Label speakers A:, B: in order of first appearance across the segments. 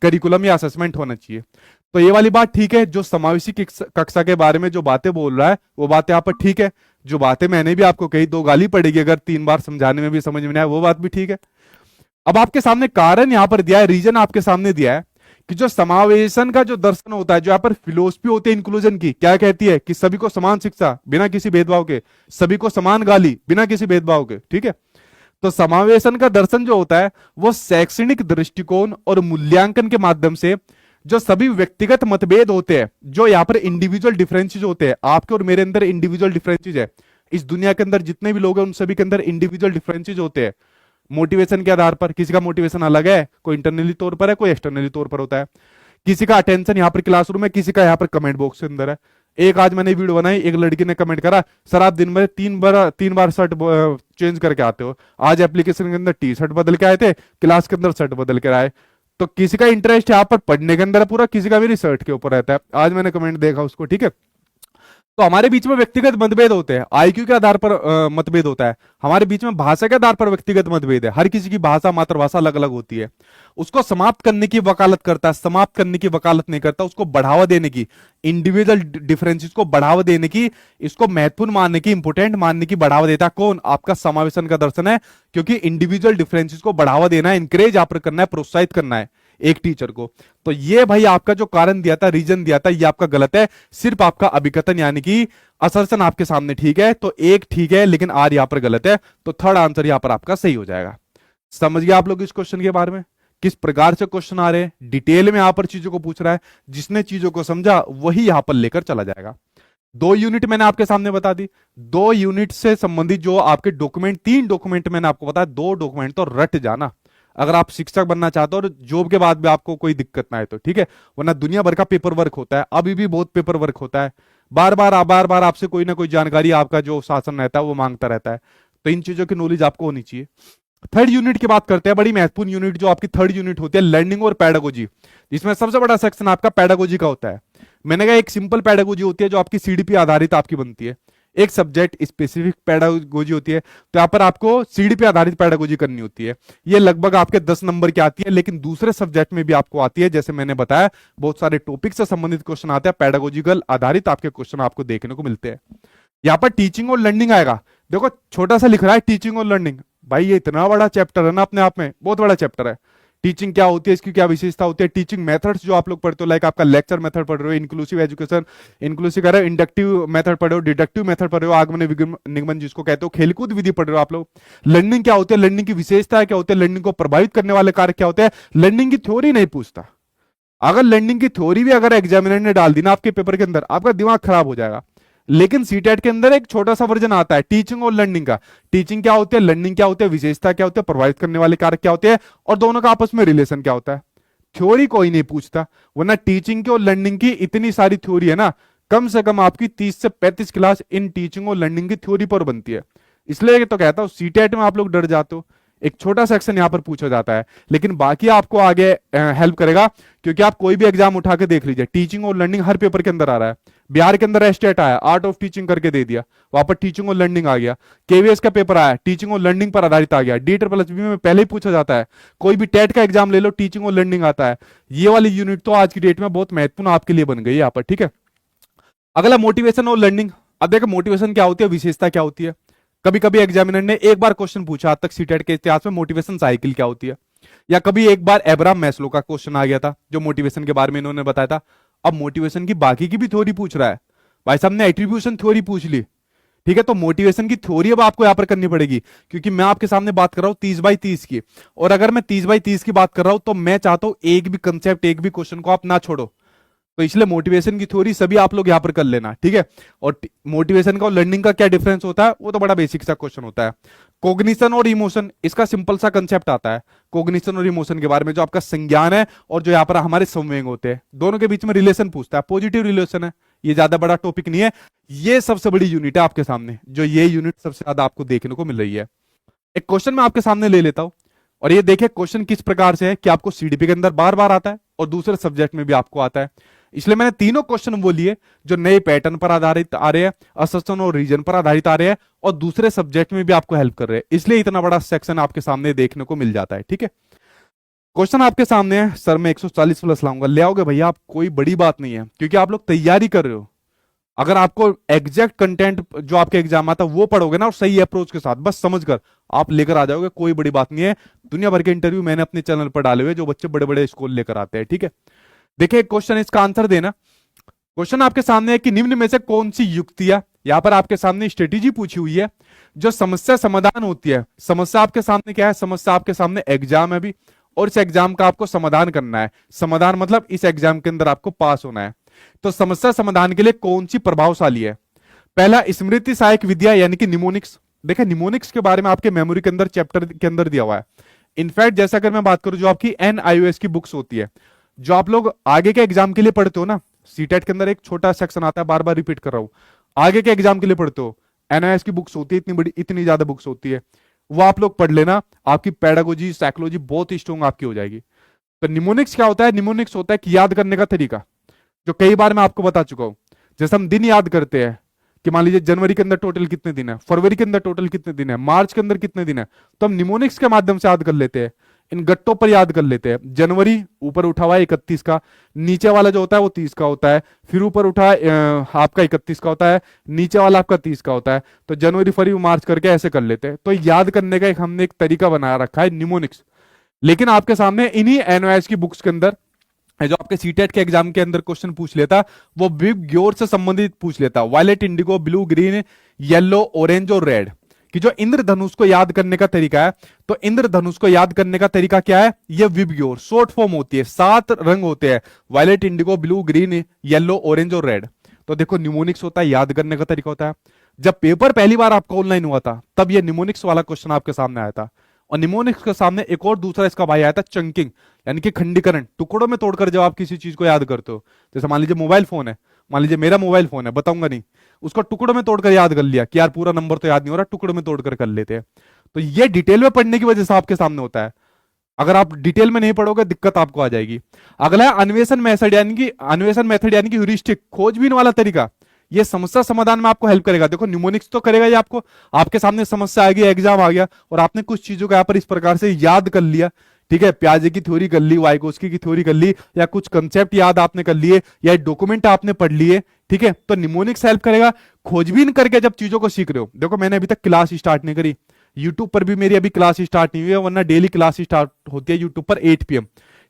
A: Curriculum या assessment होना चाहिए। तो ये वाली बात ठीक है, जो समावेशी कक्षा के बारे में जो बातें बोल रहा है वो बात यहाँ पर ठीक है। जो बातें मैंने भी आपको कही, दो गाली पड़ेगी अगर 3 बार समझाने में भी समझ में नहीं आया, वो बात भी ठीक है। अब आपके सामने कारण यहाँ पर दिया है, रीजन आपके सामने दिया है कि जो समावेशन का जो दर्शन होता है, जो यहाँ पर फिलोसफी होती है इंक्लूजन की, क्या कहती है कि सभी को समान शिक्षा बिना किसी भेदभाव के, सभी को समान गाली बिना किसी भेदभाव के, ठीक है। तो समावेशन का दर्शन जो होता है वो शैक्षणिक दृष्टिकोण और मूल्यांकन के माध्यम से जो सभी व्यक्तिगत मतभेद होते हैं, जो यहाँ पर इंडिविजुअल डिफरेंसेस होते हैं, आपके और मेरे अंदर इंडिविजुअल डिफरेंसेस है, इस दुनिया के अंदर जितने भी लोग हैं उन सभी के अंदर इंडिविजुअल डिफरेंसेस होते हैं मोटिवेशन के आधार पर। किसी का मोटिवेशन अलग है, कोई इंटरनली तौर पर है, कोई एक्सटर्नली तौर पर होता है। किसी का अटेंशन यहाँ पर क्लासरूम है, किसी का यहाँ पर कमेंट बॉक्स के अंदर है। एक आज मैंने वीडियो बनाई, एक लड़की ने कमेंट करा, सर आप दिन में 3 बार शर्ट चेंज करके आते हो। आज एप्लीकेशन के अंदर टी शर्ट बदल के आए थे, क्लास के अंदर शर्ट बदल के आए। तो किसी का इंटरेस्ट यहाँ पर पढ़ने के अंदर है पूरा, किसी का भी रिसर्च के ऊपर रहता है। आज मैंने कमेंट देखा उसको, ठीक है। तो हमारे बीच में व्यक्तिगत मतभेद होते हैं, आईक्यू के आधार पर मतभेद होता है। हमारे बीच में भाषा के आधार पर व्यक्तिगत मतभेद है, हर किसी की भाषा मातृभाषा अलग अलग होती है। उसको समाप्त करने की वकालत करता है, समाप्त करने की वकालत नहीं करता, उसको बढ़ावा देने की, इंडिविजुअल डिफरेंसेस को बढ़ावा देने की, इसको महत्वपूर्ण मानने की, इंपोर्टेंट मानने की बढ़ावा देता है कौन? आपका समावेशन का दर्शन है। क्योंकि इंडिविजुअल डिफरेंसेस को बढ़ावा देना है, इंकरेज आप करना है, प्रोत्साहित करना है एक टीचर को। तो ये भाई आपका जो कारण दिया था, रीजन दिया था, ये आपका गलत है। सिर्फ आपका अभिकथन यानी कि असर्शन आपके सामने ठीक है, तो एक ठीक है, लेकिन आर यहां पर गलत है। तो थर्ड आंसर यहां पर आपका सही हो जाएगा। समझ गया आप लोग इस क्वेश्चन के बारे में, किस प्रकार से क्वेश्चन आ रहे हैं, डिटेल में यहां पर चीजों को पूछ रहा है। जिसने चीजों को समझा वही यहां पर लेकर चला जाएगा। 2 यूनिट मैंने आपके सामने बता दी। 2 यूनिट से संबंधित जो आपके डॉक्यूमेंट, 3 डॉक्यूमेंट मैंने आपको बताया, 2 डॉक्यूमेंट तो रट जाना अगर आप शिक्षक बनना चाहते हो और जॉब के बाद भी आपको कोई दिक्कत ना आए तो, ठीक है। वरना दुनिया भर का पेपर वर्क होता है, अभी भी बहुत पेपर वर्क होता है। बार बार आपसे कोई ना कोई जानकारी आपका जो शासन रहता है वो मांगता रहता है। तो इन चीजों की नॉलेज आपको होनी चाहिए। थर्ड यूनिट की बात करते हैं, बड़ी महत्वपूर्ण यूनिट जो आपकी थर्ड यूनिट होती है, लर्निंग और पैडागोजी। जिसमें सबसे बड़ा सेक्शन आपका पैडागोजी का होता है। मैंने कहा एक सिंपल पैडागोजी होती है जो आपकी सीडीपी आधारित आपकी बनती है, एक सब्जेक्ट स्पेसिफिक पैडागोजी होती है। तो यहां पर आपको सीडीपी आधारित पैडागोजी करनी होती है। ये लगभग आपके 10 नंबर की आती है, लेकिन दूसरे सब्जेक्ट में भी आपको आती है। जैसे मैंने बताया बहुत सारे टॉपिक से संबंधित क्वेश्चन आते हैं, पैडागोजिकल आधारित आपके क्वेश्चन आपको देखने को मिलते हैं। यहाँ पर टीचिंग और लर्निंग आएगा। देखो छोटा सा लिख रहा है टीचिंग और लर्निंग, भाई ये इतना बड़ा चैप्टर है ना, अपने आप में बहुत बड़ा चैप्टर है। टीचिंग क्या होती है, इसकी क्या विशेषता होती है, टीचिंग मेथड्स जो आप लोग पढ़ते हो, लाइक आपका लेक्चर मेथड पढ़ रहे हो, इंक्लूसिव एजुकेशन, इंक्लूसिव कह रहे हो, इंडक्टिव मेथड पढ़ रहे हो, डिडक्टिव मेथड पढ़ रहे हो, आगमन निगमन जिसको कहते हो, खेलकूद विधि पढ़ रहे हो आप लोग। लर्निंग क्या होती है, लर्निंग की विशेषता क्या होती है, लर्निंग को प्रभावित करने वाले कारक क्या होते हैं। लर्निंग की थ्योरी नहीं पूछता। अगर लर्निंग की थ्योरी भी अगर एग्जामिनर ने डाल दी ना आपके पेपर के अंदर, आपका दिमाग खराब हो जाएगा। लेकिन सीटेट के अंदर एक छोटा सा वर्जन आता है टीचिंग और लर्निंग का। टीचिंग क्या होती है, लर्निंग क्या होती है, विशेषता क्या होती है, प्रभावित करने वाले कारक क्या होते हैं, और दोनों का आपस में रिलेशन क्या होता है। थ्योरी कोई नहीं पूछता, वरना टीचिंग की और लर्निंग की इतनी सारी थ्योरी है ना, कम से कम आपकी 30 से 35 क्लास इन टीचिंग और लर्निंग की थ्योरी पर बनती है। इसलिए तो कहता हूं सीटेट में आप लोग डर जाते हो, एक छोटा सेक्शन यहां पर पूछा जाता है, लेकिन बाकी आपको आगे हेल्प करेगा। क्योंकि आप कोई भी एग्जाम उठा के देख लीजिए, टीचिंग और लर्निंग हर पेपर के अंदर आ रहा है। बिहार के अंदर एस्टेट आया, आर्ट ऑफ टीचिंग करके दे दिया, वहां पर टीचिंग और लर्निंग आ गया। केवीएस का पेपर आया, टीचिंग और लर्निंग पर आधारित आ गया। DSSB में पहले ही पूछा जाता है, कोई भी टेट का एग्जाम ले लो, टीचिंग और लर्निंग आता है। ये वाली यूनिट तो आज की डेट में बहुत महत्वपूर्ण आपके लिए बन गई है यहाँ पर, ठीक है। अगला मोटिवेशन और लर्निंग। अब देखो मोटिवेशन क्या होती है, विशेषता क्या होती है। कभी कभी एग्जामिनर ने एक बार क्वेश्चन पूछा आज तक सीटेट के इतिहास में, मोटिवेशन साइकिल क्या होती है। या कभी एक बार एब्राम मैस्लो का क्वेश्चन आ गया था जो मोटिवेशन के बारे में इन्होंने बताया था। अब मोटिवेशन की बाकी की भी थ्योरी पूछ रहा है। भाई साहब ने एट्रीब्यूशन थ्योरी पूछ ली, ठीक है। तो मोटिवेशन की थ्योरी अब आपको यहां पर करनी पड़ेगी, क्योंकि मैं आपके सामने बात कर रहा हूं 30/30 की। और अगर मैं 30/30 की बात कर रहा हूं तो मैं चाहता हूं एक भी कंसेप्ट, एक भी क्वेश्चन को आप ना छोड़ो। तो इसलिए मोटिवेशन की थ्योरी सभी आप लोग यहां पर कर लेना, ठीक है। और मोटिवेशन का और लर्निंग का क्या डिफरेंस होता है, वो तो बड़ा बेसिक सा क्वेश्चन होता है। कोग्निशन और इमोशन, इसका सिंपल सा कंसेप्ट आता है कोग्निशन और इमोशन के बारे में, जो आपका संज्ञान है और जो यहाँ पर हमारे संवेग होते हैं, दोनों के बीच में रिलेशन पूछता है। पॉजिटिव रिलेशन है, ये ज्यादा बड़ा टॉपिक नहीं है। ये सबसे बड़ी यूनिट है आपके सामने, जो ये यूनिट सबसे ज्यादा आपको देखने को मिल रही है। एक क्वेश्चन मैं आपके सामने ले लेता हूं, और ये देखिए क्वेश्चन किस प्रकार से है कि आपको सीडीपी के अंदर बार बार आता है और दूसरे सब्जेक्ट में भी आपको आता है। इसलिए मैंने तीनों क्वेश्चन वो लिए जो नए पैटर्न पर आधारित आ रहे हैं, असर्शन और रीजन पर आधारित आ रहे हैं, और दूसरे सब्जेक्ट में भी आपको हेल्प कर रहे हैं। इसलिए इतना बड़ा सेक्शन आपके सामने देखने को मिल जाता है, ठीक है। क्वेश्चन आपके सामने है सर, मैं 140 प्लस लाऊंगा, ले आओगे भैया आप, कोई बड़ी बात नहीं है, क्योंकि आप लोग तैयारी कर रहे हो। अगर आपको एग्जैक्ट कंटेंट जो आपके एग्जाम आता है वो पढ़ोगे ना, और सही अप्रोच के साथ बस समझ कर आप लेकर आ जाओगे, कोई बड़ी बात नहीं है। दुनिया भर के इंटरव्यू मैंने अपने चैनल पर डाले हुए, जो बच्चे बड़े बड़े स्कोर लेकर आते हैं, ठीक है। देखिए क्वेश्चन, इसका आंसर देना। क्वेश्चन आपके सामने है कि निम्न में से कौन सी युक्तियां, यहां पर आपके सामने स्ट्रेटेजी पूछी हुई है जो समस्या समाधान होती है। समस्या आपके सामने क्या है, समस्या आपके सामने एग्जाम है अभी, और इस एग्जाम का आपको समाधान करना है। समाधान मतलब इस एग्जाम के अंदर आपको पास होना है। तो समस्या समाधान के लिए कौन सी प्रभावशाली है? पहला, स्मृति सहायक विद्या यानी कि निमोनिक्स। देखिए निमोनिक्स के बारे में आपके मेमोरी के अंदर चैप्टर के अंदर दिया हुआ है। इनफैक्ट जैसा अगर मैं बात करूं, जो आपकी NIOS की बुक्स होती है, जो आप लोग आगे के एग्जाम के लिए पढ़ते हो ना, सीटेट के अंदर एक छोटा सेक्शन आता है, बार बार रिपीट कर रहा हूं, आगे के एग्जाम के लिए पढ़ते हो, NIOS की बुक्स होती है, इतनी बड़ी इतनी ज्यादा बुक्स होती है, वो आप लोग पढ़ लेना, आपकी पेडागोजी साइकोलॉजी बहुत ही स्ट्रॉन्ग आपकी हो जाएगी। तो निमोनिक्स क्या होता है? निमोनिक्स होता है कि याद करने का तरीका, जो कई बार मैं आपको बता चुका हूं। जैसे हम दिन याद करते हैं कि मान लीजिए जनवरी के अंदर टोटल कितने दिन है, फरवरी के अंदर टोटल कितने दिन है, मार्च के अंदर कितने दिन है, तो हम निमोनिक्स के माध्यम से याद कर लेते हैं, इन गट्टों पर याद कर लेते हैं। जनवरी ऊपर उठा हुआ है 31 का, नीचे वाला जो होता है वो 30 का होता है, फिर ऊपर उठा आपका 31 का होता है, नीचे वाला आपका 30 का होता है, तो जनवरी फरवरी मार्च करके ऐसे कर लेते हैं। तो याद करने का एक हमने एक तरीका बना रखा है निमोनिक्स। लेकिन आपके सामने इन्हीं एनओएस की बुक्स के अंदर जो आपके सीटेट के एग्जाम के अंदर क्वेश्चन पूछ लेता, वो बिग ग्योर से संबंधित पूछ लेता, violet, indigo, blue, green, yellow, orange और रेड, कि जो इंद्रधनुष को याद करने का तरीका है। तो इंद्रधनुष को याद करने का तरीका क्या है? ये विबग्योर शॉर्ट फॉर्म होती है, 7 रंग होते हैं, violet, indigo, blue, green, yellow, orange और रेड। तो देखो निमोनिक्स होता है, याद करने का तरीका होता है। जब पेपर पहली बार आपका ऑनलाइन हुआ था, तब ये निमोनिक्स वाला क्वेश्चन आपके सामने आया था। और निमोनिक्स के सामने एक और दूसरा इसका भाई आया था, चंकिंग, यानी कि खंडीकरण, टुकड़ों में तोड़कर जब आप किसी चीज को याद करते हो। जैसे मान लीजिए मोबाइल फोन है, मान लीजिए मेरा मोबाइल फोन है, बताऊंगा नहीं, उसको टुकड़ों में तोड़कर याद कर लिया कि यार पूरा नंबर तो याद नहीं हो रहा, टुकड़ों में तोड़कर कर लेते हैं। तो ये डिटेल में पढ़ने की वजह से आपके सामने होता है। अगर आप डिटेल में नहीं पढ़ोगे दिक्कत आपको आ जाएगी। अगला है अन्वेषण मेथड, यानी कि ह्यूरिस्टिक, खोजबीन वाला तरीका। ये समस्या समाधान में आपको हेल्प करेगा। देखो निमोनिक्स तो करेगा ये आपको, आपके सामने समस्या आ गई, एग्जाम आ गया, और आपने कुछ चीजों को यहाँ पर इस प्रकार से याद कर लिया, ठीक है, प्याजे की थ्योरी कर ली, वाइगोस्की की थ्योरी कर ली, या कुछ कंसेप्ट याद आपने कर लिए, या डॉक्यूमेंट आपने पढ़ लिए, ठीक है, तो निमोनिक्स हेल्प करेगा। खोजबीन करके जब चीजों को सीख रहे हो, देखो मैंने अभी तक क्लास स्टार्ट नहीं करी, यूट्यूब पर भी मेरी अभी क्लास स्टार्ट नहीं हुई है, वरना डेली क्लास स्टार्ट होती है यूट्यूब पर 8 PM,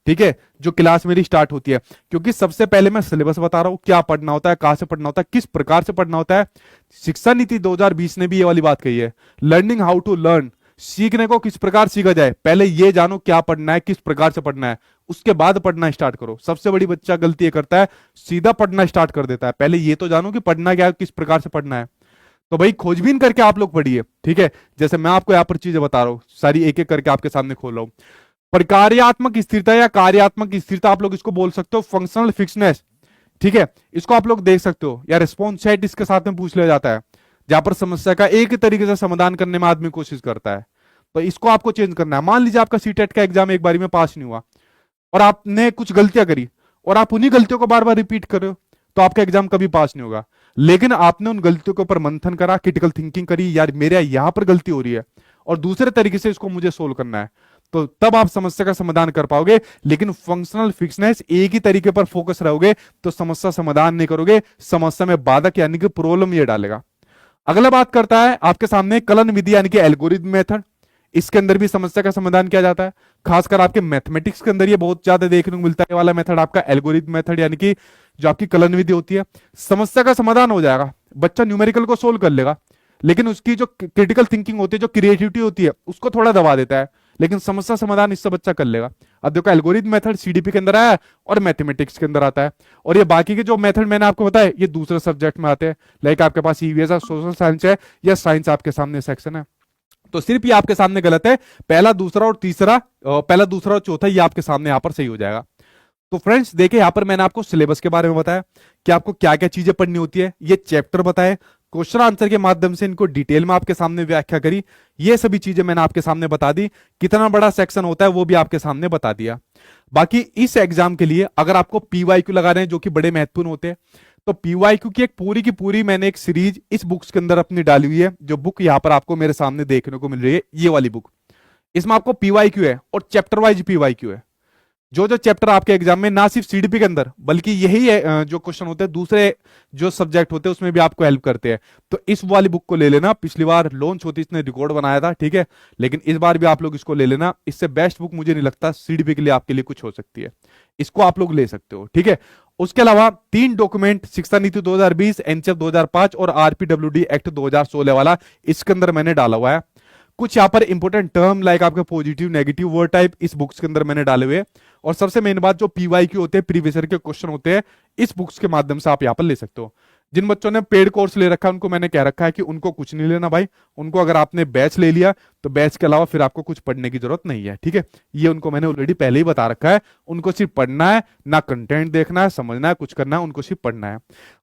A: ठीक है, जो क्लास मेरी स्टार्ट होती है। क्योंकि सबसे पहले मैं सिलेबस बता रहा हूं, क्या पढ़ना होता है, कहां से पढ़ना होता है, किस प्रकार से पढ़ना होता है। शिक्षा नीति 2020 ने भी ये वाली बात कही है, लर्निंग हाउ टू लर्न, सीखने को किस प्रकार सीखा जाए, पहले ये जानो क्या पढ़ना है, किस प्रकार से पढ़ना है, उसके बाद पढ़ना स्टार्ट करो। सबसे बड़ी बच्चा गलती ये करता है, सीधा पढ़ना स्टार्ट कर देता है, पहले ये तो जानो कि पढ़ना क्या है, किस प्रकार से पढ़ना है। तो भाई खोजबीन करके आप लोग पढ़िए, ठीक है। जैसे मैं आपको यहां पर चीजें बता रहा हूं, सारी एक एक करके आपके सामने खोल रहा हूं। प्रकार्यात्मक स्थिरता या कार्यात्मक स्थिरता आप लोग इसको बोल सकते हो, फंक्शनल फिक्सनेस, ठीक है, इसको आप लोग देख सकते हो, या रिस्पॉन्स सेट इसके साथ में पूछ लिया जाता है, जहां पर समस्या का एक ही तरीके से समाधान करने में आदमी कोशिश करता है। तो इसको आपको चेंज करना है। मान लीजिए आपका सीटेट का एग्जाम एक बारी में पास नहीं हुआ, और आपने कुछ गलतियां करी, और आप उन्हीं गलतियों को बार बार रिपीट कर रहे हो, तो आपका एग्जाम कभी पास नहीं होगा। लेकिन आपने उन गलतियों के ऊपर मंथन करा, क्रिटिकल थिंकिंग करी, यार मेरे यहां पर गलती हो रही है और दूसरे तरीके से इसको मुझे सोल्व करना है, तो तब आप समस्या का समाधान कर पाओगे। लेकिन फंक्शनल फिक्सनेस, एक ही तरीके पर फोकस रहोगे तो समस्या समाधान नहीं करोगे, समस्या में बाधक यानी कि प्रॉब्लम ये डालेगा। अगला बात करता है आपके सामने कलन विधि यानी कि एल्गोरिथम मेथड। इसके अंदर भी समस्या का समाधान किया जाता है, खासकर आपके मैथमेटिक्स के अंदर ये बहुत ज्यादा देखने को मिलता है वाला मेथड आपका एल्गोरिथम मेथड, यानी कि जो आपकी कलन विधि होती है। समस्या का समाधान हो जाएगा, बच्चा न्यूमेरिकल को सोल्व कर लेगा, लेकिन उसकी जो क्रिटिकल थिंकिंग होती है, जो क्रिएटिविटी होती है, उसको थोड़ा दबा देता है, लेकिन समस्या समाधान इससे बच्चा कर लेगा। अब देखो एल्गोरिथम मेथड सीडीपी के अंदर आया है और मैथमेटिक्स के अंदर आता है, और ये बाकी के जो मेथड मैंने आपको बताया ये दूसरे सब्जेक्ट में आते हैं, लाइक आपके पास ईवीएस है, सोशल साइंस है, या साइंस आपके सामने सेक्शन है। तो सिर्फ ये आपके सामने गलत है, पहला दूसरा और तीसरा, पहला दूसरा और चौथा ये आपके सामने यहां पर सही हो जाएगा। तो फ्रेंड्स देखिए यहां पर मैंने आपको सिलेबस के बारे में बताया कि आपको क्या क्या चीजें पढ़नी होती है, ये चैप्टर बताए, क्वेश्चन आंसर के माध्यम से इनको डिटेल में आपके सामने व्याख्या करी, ये सभी चीजें मैंने आपके सामने बता दी। कितना बड़ा सेक्शन होता है वो भी आपके सामने बता दिया। बाकी इस एग्जाम के लिए अगर आपको पीवाईक्यू लगा रहे हैं जो कि बड़े महत्वपूर्ण होते हैं, तो पीवाईक्यू की एक पूरी की पूरी मैंने एक सीरीज इस बुक्स के अंदर अपनी डाली हुई है, जो बुक यहां पर आपको मेरे सामने देखने को मिल रही है, ये वाली बुक। इसमें आपको पीवाईक्यू है और चैप्टर वाइज पीवाईक्यू है। जो जो चैप्टर आपके एग्जाम में ना सिर्फ सीडीपी के अंदर बल्कि यही जो क्वेश्चन होते हैं दूसरे जो सब्जेक्ट होते हैं उसमें भी आपको हेल्प करते हैं। तो इस वाली बुक को ले लेना, पिछली बार लॉन्च होती इसने रिकॉर्ड बनाया था, ठीक है, लेकिन इस बार भी आप लोग इसको ले लेना। इससे बेस्ट बुक मुझे नहीं लगता सीडीपी के लिए आपके लिए कुछ हो सकती है, इसको आप लोग ले सकते हो, ठीक है। उसके अलावा 3 डॉक्यूमेंट शिक्षा नीति 2020, एनसीएफ 2005 और आरपीडब्ल्यूडी एक्ट 2016 वाला इसके अंदर मैंने डाला हुआ है। कुछ यहाँ पर इंपोर्टेंट टर्म लाइक आपके पॉजिटिव नेगेटिव वर्ड टाइप इस बुक्स के अंदर मैंने डाले हुए। और सबसे मेन बात, जो पीवाईक्यू होते हैं, प्रीवियस ईयर के क्वेश्चन होते हैं, इस बुक्स के माध्यम से आप यहाँ पर ले सकते हो। जिन बच्चों ने पेड कोर्स ले रखा है उनको मैंने कह रखा है कि उनको कुछ नहीं लेना भाई, उनको अगर आपने बैच ले लिया तो बैच के अलावा फिर आपको कुछ पढ़ने की जरूरत नहीं है, ठीक है। ये उनको मैंने ऑलरेडी पहले ही बता रखा है, उनको सिर्फ पढ़ना है, ना कंटेंट देखना है, समझना है, कुछ करना है, उनको सिर्फ पढ़ना है।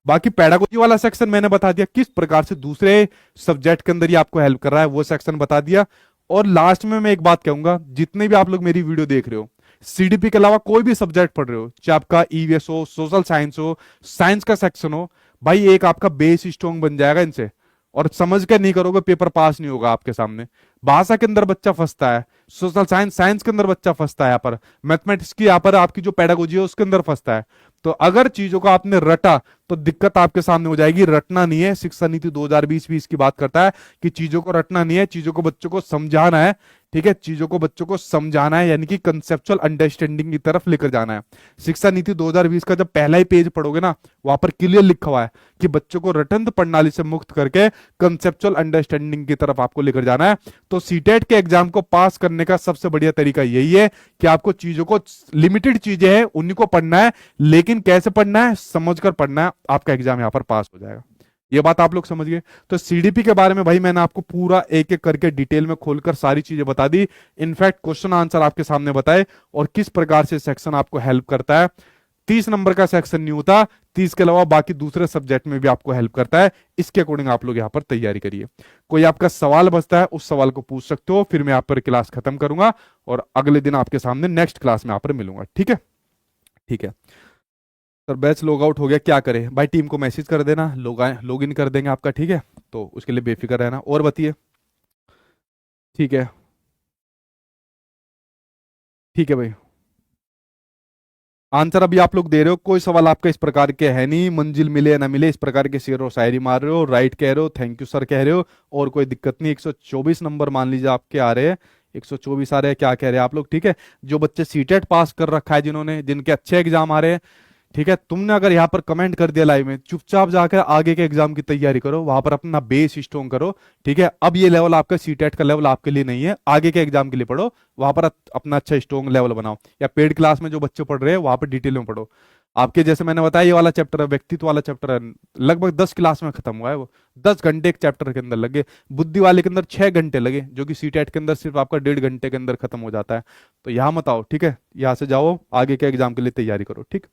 A: बाकी पेडागोजी वाला सेक्शन मैंने बता दिया किस प्रकार से दूसरे सब्जेक्ट के अंदर ये आपको हेल्प कर रहा है, वो सेक्शन बता दिया। और लास्ट में मैं एक बात कहूंगा, जितने भी आप लोग मेरी वीडियो देख रहे हो, सीडीपी के अलावा कोई भी सब्जेक्ट पढ़ रहे हो, चाहे आपका ईवीएस हो, सोशल साइंस हो, साइंस का सेक्शन हो, भाई एक आपका बेस स्ट्रॉन्ग बन जाएगा इनसे। और समझ के नहीं करोगे पेपर पास नहीं होगा आपके सामने। भाषा के अंदर बच्चा फंसता है, सोशल साइंस साइंस के अंदर बच्चा फंसता है, यहाँ पर मैथमेटिक्स की यहाँ पर आपकी जो पेडागोजी है उसके अंदर फंसता है। तो अगर चीजों को आपने रटा तो दिक्कत आपके सामने हो जाएगी। रटना नहीं है, शिक्षा नीति 2020 भी इसकी बात करता है कि चीजों को रटना नहीं है, चीजों को बच्चों को समझाना है, ठीक है, चीजों को बच्चों को समझाना है, यानी कि कंसेप्चुअल अंडरस्टैंडिंग की तरफ लेकर जाना है। शिक्षा नीति 2020 का जब पहला ही पेज पढ़ोगे ना, वहां पर क्लियर लिखा हुआ है कि बच्चों को रटंत प्रणाली से मुक्त करके कंसेप्चुअल अंडरस्टैंडिंग की तरफ आपको लेकर जाना है। तो सीटेट के एग्जाम को पास करने का सबसे बढ़िया तरीका यही है कि आपको चीजों को, लिमिटेड चीजें हैं उन्हीं को पढ़ना है, लेकिन कैसे पढ़ना है, समझकर पढ़ना है, आपका एग्जाम यहां पर पास हो जाएगा। ये बात आप लोग समझ गए। तो सीडीपी के बारे में भाई मैंने आपको पूरा एक एक करके डिटेल में खोलकर सारी चीजें बता दी, इनफैक्ट क्वेश्चन आंसर आपके सामने बताए और किस प्रकार से सेक्शन आपको हेल्प करता है। 30 नंबर का सेक्शन नहीं होता, 30 के अलावा बाकी दूसरे सब्जेक्ट में भी आपको हेल्प करता है। इसके अकॉर्डिंग आप लोग यहाँ पर तैयारी करिए। कोई आपका सवाल बचता है उस सवाल को पूछ सकते हो, फिर मैं यहाँ पर क्लास खत्म करूंगा और अगले दिन आपके सामने नेक्स्ट क्लास में यहाँ पर मिलूंगा, ठीक है। ठीक है सर, बैच लॉग आउट हो गया, क्या करें भाई? टीम को मैसेज कर देना, लॉग इन कर देंगे आपका, ठीक है। तो उसके लिए बेफिक्र रहना। और बताइए, ठीक है, ठीक है भाई। आंसर अभी आप लोग दे रहे हो, कोई सवाल आपका इस प्रकार के है नहीं, मंजिल मिले या ना मिले इस प्रकार के शेर और शायरी मार रहे हो, राइट कह रहे हो, थैंक यू सर कह रहे हो, और कोई दिक्कत नहीं। 124 नंबर मान लीजिए आपके आ रहे हैं, 124 आ रहे हैं, क्या कह रहे हैं आप लोग, ठीक है। जो बच्चे सीटेट पास कर रखा है, जिन्होंने, जिनके अच्छे एग्जाम आ रहे हैं, ठीक है, तुमने अगर यहाँ पर कमेंट कर दिया लाइव में, चुपचाप जाकर आगे के एग्जाम की तैयारी करो, वहां पर अपना बेस स्ट्रॉन्ग करो, ठीक है। अब ये लेवल आपका सीटेट का लेवल आपके लिए नहीं है, आगे के एग्जाम के लिए पढ़ो, वहां पर अपना अच्छा स्ट्रॉन्ग लेवल बनाओ। या पेड क्लास में जो बच्चे पढ़ रहे हैं वहां पर डिटेल में पढ़ो। आपके जैसे मैंने बताया ये वाला चैप्टर है, व्यक्तित्व वाला चैप्टर है, लगभग 10 क्लास में खत्म हुआ है वो, 10 घंटे एक चैप्टर के अंदर लगे। बुद्धि वाले के अंदर 6 घंटे लगे, जो कि सीटेट के अंदर सिर्फ आपका 1.5 घंटे के अंदर खत्म हो जाता है। तो यहाँ मत आओ, ठीक है, यहाँ से जाओ, आगे के एग्जाम के लिए तैयारी करो, ठीक।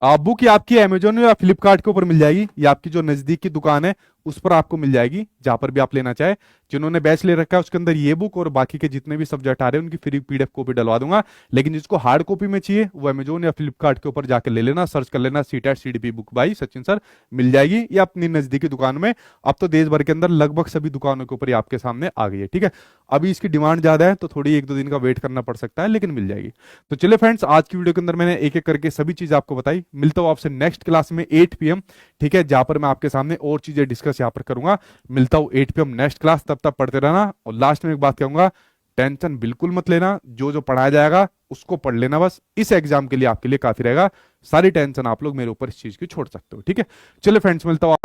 A: बुक ये आपकी अमेजोन या फ्लिपकार्ट के ऊपर मिल जाएगी, ये आपकी जो नजदीक की दुकान है उस पर आपको मिल जाएगी, जहां पर भी आप लेना चाहे। जिन्होंने बैच ले रखा है उसके अंदर ये बुक और बाकी के जितने भी सब्जेक्ट आ रहे हैं उनकी फ्री पीडीएफ कॉपी डलवा दूंगा। लेकिन जिसको हार्ड कॉपी में चाहिए वो अमेजोन या फ्लिपकार्ट के ऊपर जाकर ले लेना, सर्च कर लेना CTET CDP book by Sachin sir, मिल जाएगी। ये अपनी नजदीकी दुकान में, अब तो देश भर के अंदर लगभग सभी दुकानों के ऊपर आपके सामने आ गई है, ठीक है। अभी इसकी डिमांड ज्यादा है तो थोड़ी 1-2 दिन का वेट करना पड़ सकता है, लेकिन मिल जाएगी। तो चलिए फ्रेंड्स, आज की वीडियो के अंदर मैंने एक एक करके सभी चीज आपको बताई। मिलता हूं आपसे नेक्स्ट क्लास में 8 PM, ठीक है, जहां पर मैं आपके सामने और चीजें डिस्कस यहाँ पर करूंगा। मिलता हूं 8 PM नेक्स्ट क्लास, तब तक पढ़ते रहना। और लास्ट में एक बात कहूंगा, टेंशन बिल्कुल मत लेना, जो जो पढ़ाया जाएगा उसको पढ़ लेना, बस इस एग्जाम के लिए आपके लिए काफी रहेगा। सारी टेंशन आप लोग मेरे ऊपर इस चीज की छोड़ सकते हो, ठीक है। चलिए फ्रेंड्स, मिलता हूं।